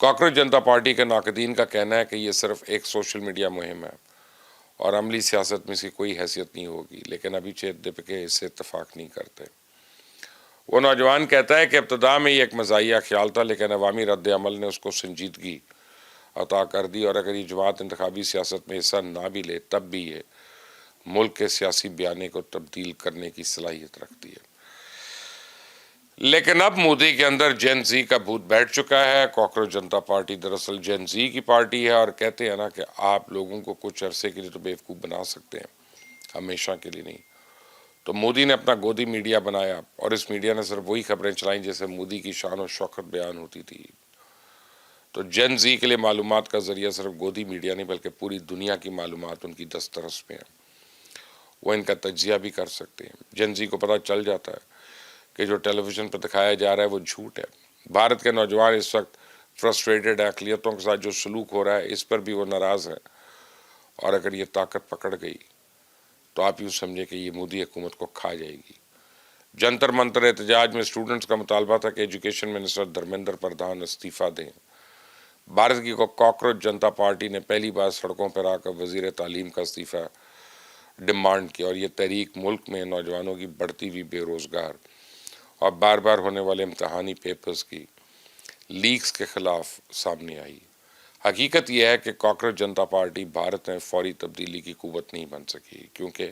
Cockroach جنتا party کے ناقدین کا کہنا ہے کہ یہ صرف ایک سوشل میڈیا مہم ہے اور عملی سیاست میں اس کی کوئی حیثیت نہیں ہوگی، لیکن ابھی چیت دیپکے اس سے اتفاق نہیں کرتے۔ وہ نوجوان کہتا ہے کہ ابتدا میں یہ ایک مزاحیہ خیال تھا، لیکن عوامی رد عمل نے اس کو سنجیدگی عطا کر دی، اور اگر یہ جماعت انتخابی سیاست میں حصہ نہ بھی لے تب بھی یہ ملک کے سیاسی بیانے کو تبدیل کرنے کی صلاحیت رکھتی ہے۔ لیکن اب مودی کے اندر جین زی کا بھوت بیٹھ چکا ہے۔ کاکروچ جنتا پارٹی دراصل جین زی کی پارٹی ہے، اور کہتے ہیں نا کہ آپ لوگوں کو کچھ عرصے کے لیے تو بیوقوف بنا سکتے ہیں، ہمیشہ کے لیے نہیں۔ تو مودی نے اپنا گودی میڈیا بنایا، اور اس میڈیا نے صرف وہی خبریں چلائیں جیسے مودی کی شان و شوکت بیان ہوتی تھی۔ تو جین زی کے لیے معلومات کا ذریعہ صرف گودی میڈیا نہیں بلکہ پوری دنیا کی معلومات ان کی دسترس میں ہے، وہ ان کا تجزیہ بھی کر سکتے ہیں۔ جین زی کو پتہ چل جاتا ہے کہ جو ٹیلی ویژن پہ دکھایا جا رہا ہے وہ جھوٹ ہے۔ بھارت کے نوجوان اس وقت فرسٹریٹڈ ہے، اقلیتوں کے ساتھ جو سلوک ہو رہا ہے اس پر بھی وہ ناراض ہے، اور اگر یہ طاقت پکڑ گئی تو آپ یوں سمجھے کہ یہ مودی حکومت کو کھا جائے گی۔ جنتر منتر احتجاج میں اسٹوڈنٹس کا مطالبہ تھا کہ ایجوکیشن منسٹر دھرمیندر پردھان استعفیٰ دیں۔ بھارت کی کاکروچ جنتا پارٹی نے پہلی بار سڑکوں پر آ کر وزیر تعلیم کا استعفیٰ ڈیمانڈ کیا، اور یہ تحریک ملک میں نوجوانوں کی بڑھتی ہوئی بے روزگار اور بار بار ہونے والے امتحانی پیپرز کی لیکس کے خلاف سامنے آئی۔ حقیقت یہ ہے کہ کاکروچ جنتا پارٹی بھارت میں فوری تبدیلی کی قوت نہیں بن سکی، کیونکہ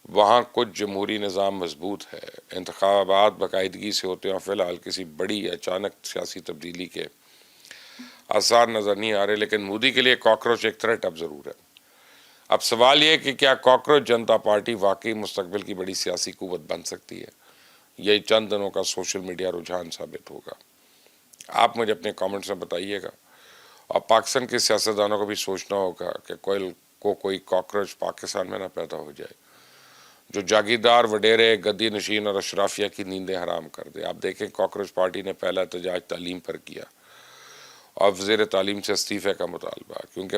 وہاں کچھ جمہوری نظام مضبوط ہے، انتخابات باقاعدگی سے ہوتے ہیں، فی الحال کسی بڑی اچانک سیاسی تبدیلی کے آثار نظر نہیں آ رہے، لیکن مودی کے لیے کاکروچ ایک تھریٹ اب ضرور ہے۔ اب سوال یہ ہے کہ کیا کاکروچ جنتا پارٹی واقعی مستقبل کی بڑی سیاسی قوت بن سکتی ہے؟ یہی چند دنوں کا سوشل میڈیا رجحان ثابت ہوگا۔ آپ مجھے اپنے کامنٹس میں بتائیے گا، اور پاکستان کے سیاستدانوں کو بھی سوچنا ہوگا کہ کوئی کاکروچ پاکستان میں نہ پیدا ہو جائے جو جاگیردار، وڈیرے، گدی نشین اور اشرافیہ کی نیندیں حرام کر دے۔ آپ دیکھیں کاکروچ پارٹی نے پہلا احتجاج تعلیم پر کیا اور وزیر تعلیم سے استعفے کا مطالبہ، کیونکہ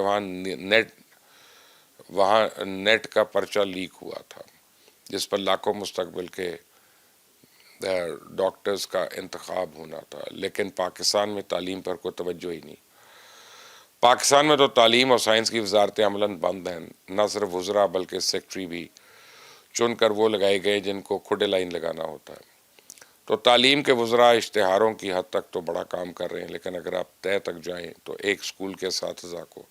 وہاں نیٹ کا پرچہ لیک ہوا تھا جس پر لاکھوں مستقبل کے ڈاکٹرز کا انتخاب ہونا تھا، لیکن پاکستان میں تعلیم پر کوئی توجہ ہی نہیں۔ پاکستان میں تو تعلیم اور سائنس کی وزارتیں عملاً بند ہیں، نہ صرف وزراء بلکہ سیکٹری بھی چن کر وہ لگائے گئے جن کو کھڈے لائن لگانا ہوتا ہے۔ تو تعلیم کے وزراء اشتہاروں کی حد تک تو بڑا کام کر رہے ہیں، لیکن اگر آپ طے تک جائیں تو ایک اسکول کے اساتذہ کو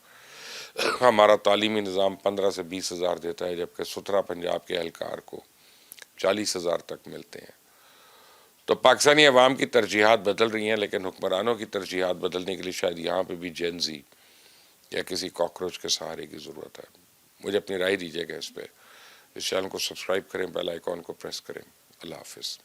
ہمارا تعلیمی نظام 15 سے 20 ہزار دیتا ہے، جبکہ سترہ پنجاب کے اہلکار کو 40 ہزار تک ملتے ہیں۔ تو پاکستانی عوام کی ترجیحات بدل رہی ہیں، لیکن حکمرانوں کی ترجیحات بدلنے کے لیے شاید یہاں پہ بھی جین زی یا کسی کاکروچ کے سہارے کی ضرورت ہے۔ مجھے اپنی رائے دیجیے گا اس پہ۔ اس چینل کو سبسکرائب کریں، بیل آئیکن کو پریس کریں۔ اللہ حافظ۔